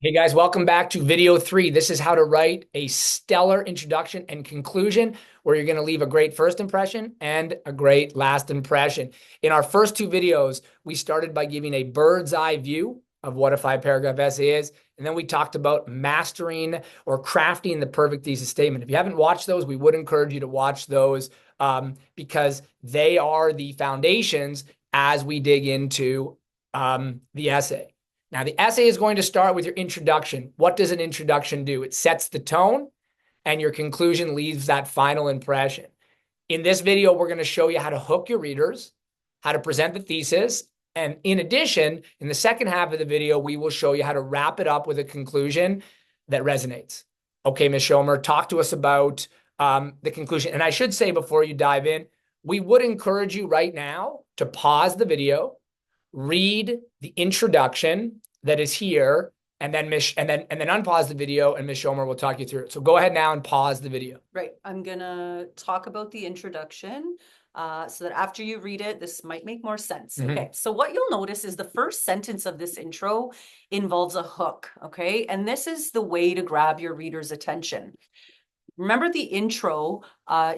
Hey guys, welcome back to video 3. This is how to write a stellar introduction and conclusion where you're going to leave a great first impression and a great last impression. In our first two videos, we started by giving a bird's eye view of what a 5-paragraph essay is. And then we talked about mastering or crafting the perfect thesis statement. If you haven't watched those, we would encourage you to watch those because they are the foundations as we dig into the essay. Now, the essay is going to start with your introduction. What does an introduction do? It sets the tone, and your conclusion leaves that final impression. In this video, we're going to show you how to hook your readers, how to present the thesis, and in addition, in the second half of the video, we will show you how to wrap it up with a conclusion that resonates. Okay, Ms. Schomer, talk to us about the conclusion. And I should say before you dive in, we would encourage you right now to pause the video, read the introduction that is here, and then unpause the video, and Ms. Schomer will talk you through it. So go ahead now and pause the video. Right. I'm gonna talk about the introduction so that after you read it, this might make more sense. Okay. So what you'll notice is the first sentence of this intro involves a hook. Okay. And this is the way to grab your reader's attention. Remember, the intro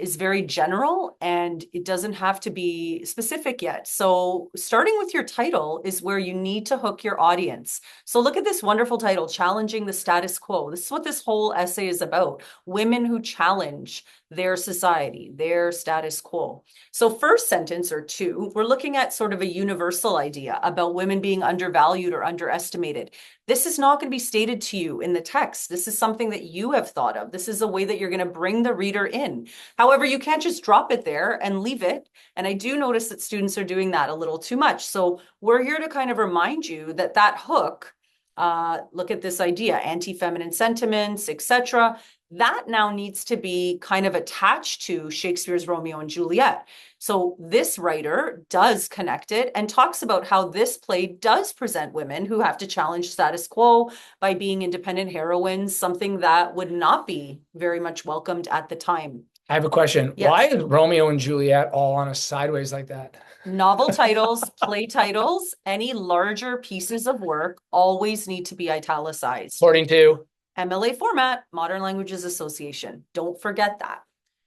is very general and it doesn't have to be specific yet. So starting with your title is where you need to hook your audience. So look at this wonderful title, Challenging the Status Quo. This is what this whole essay is about. Women who challenge their society, their status quo. So first sentence or two, we're looking at sort of a universal idea about women being undervalued or underestimated. This is not going to be stated to you in the text. This is something that you have thought of. This is a way that you're going to bring the reader in. However, you can't just drop it there and leave it. And I do notice that students are doing that a little too much. So we're here to kind of remind you that that hook, look at this idea, anti-feminine sentiments, etc., that now needs to be kind of attached to Shakespeare's Romeo and Juliet. So this writer does connect it and talks about how this play does present women who have to challenge status quo by being independent heroines, something that would not be very much welcomed at the time. I have a question. Yes. Why is Romeo and Juliet all on a sideways like that? Novel titles, play titles, any larger pieces of work always need to be italicized. According to MLA format, Modern Languages Association. Don't forget that.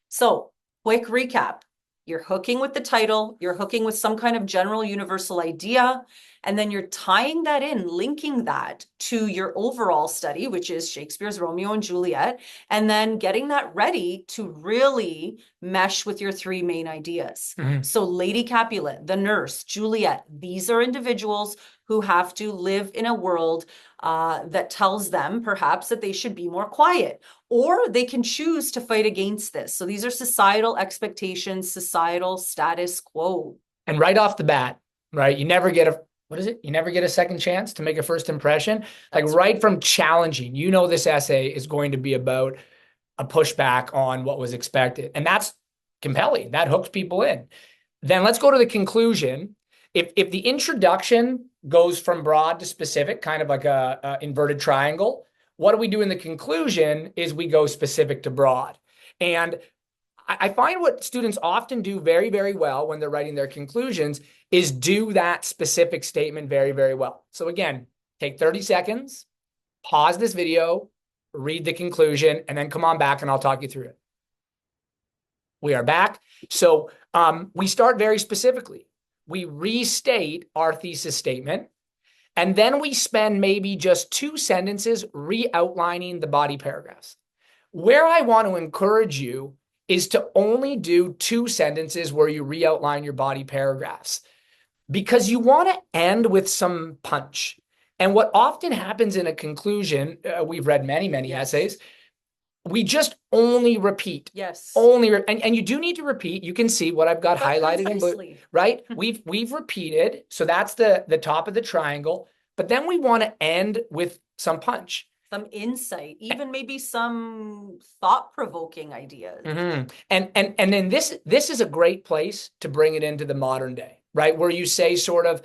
So, quick recap. You're hooking with the title, you're hooking with some kind of general universal idea, and then you're tying that in, linking that to your overall study, which is Shakespeare's Romeo and Juliet, and then getting that ready to really mesh with your three main ideas. So Lady Capulet, the nurse, Juliet, these are individuals who have to live in a world that tells them perhaps that they should be more quiet, or they can choose to fight against this. So these are societal expectations, societal status quo. And right off the bat, right, you never get a, what is it? You never get a second chance to make a first impression. Like right from challenging, you know, this essay is going to be about a pushback on what was expected. And that's compelling. That hooks people in. Then let's go to the conclusion. If the introduction goes from broad to specific, kind of like a inverted triangle, what do we do in the conclusion is we go specific to broad. And I find what students often do very, very well when they're writing their conclusions is do that specific statement very, very well. So again, take 30 seconds, pause this video, read the conclusion, and then come on back and I'll talk you through it. We are back. So we start very specifically. We restate our thesis statement, and then we spend maybe just 2 sentences re-outlining the body paragraphs. Where I want to encourage you is to only do 2 sentences where you re-outline your body paragraphs, because you want to end with some punch. And what often happens in a conclusion, we've read many, many essays, we just only repeat. Yes. And you do need to repeat. You can see what I've got highlighted in blue, right? We've repeated. So that's the top of the triangle. But then we want to end with some punch. Some insight, even maybe some thought-provoking ideas. And then this is a great place to bring it into the modern day, right? Where you say sort of,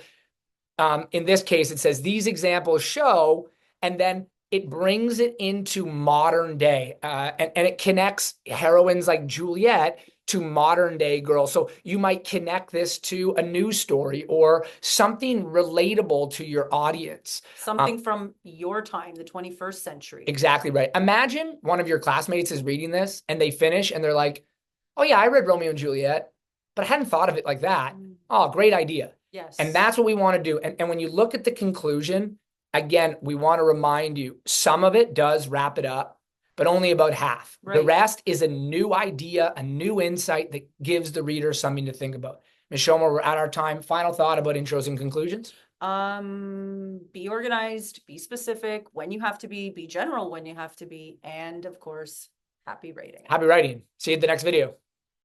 in this case, it says these examples show, and then it brings it into modern day, and it connects heroines like Juliet to modern day girls. So you might connect this to a news story or something relatable to your audience. Something from your time, the 21st century. Exactly right. Imagine one of your classmates is reading this and they finish and they're like, oh yeah, I read Romeo and Juliet, but I hadn't thought of it like that. Oh, great idea. Yes. And that's what we want to do. And when you look at the conclusion, again, we want to remind you, some of it does wrap it up, but only about half. The Right. rest is a new idea, a new insight that gives the reader something to think about. Ms. Schomer, we're at our time. Final thought about intros and conclusions? Be organized, be specific when you have to be general when you have to be, and of course, happy writing. Happy writing. See you at the next video.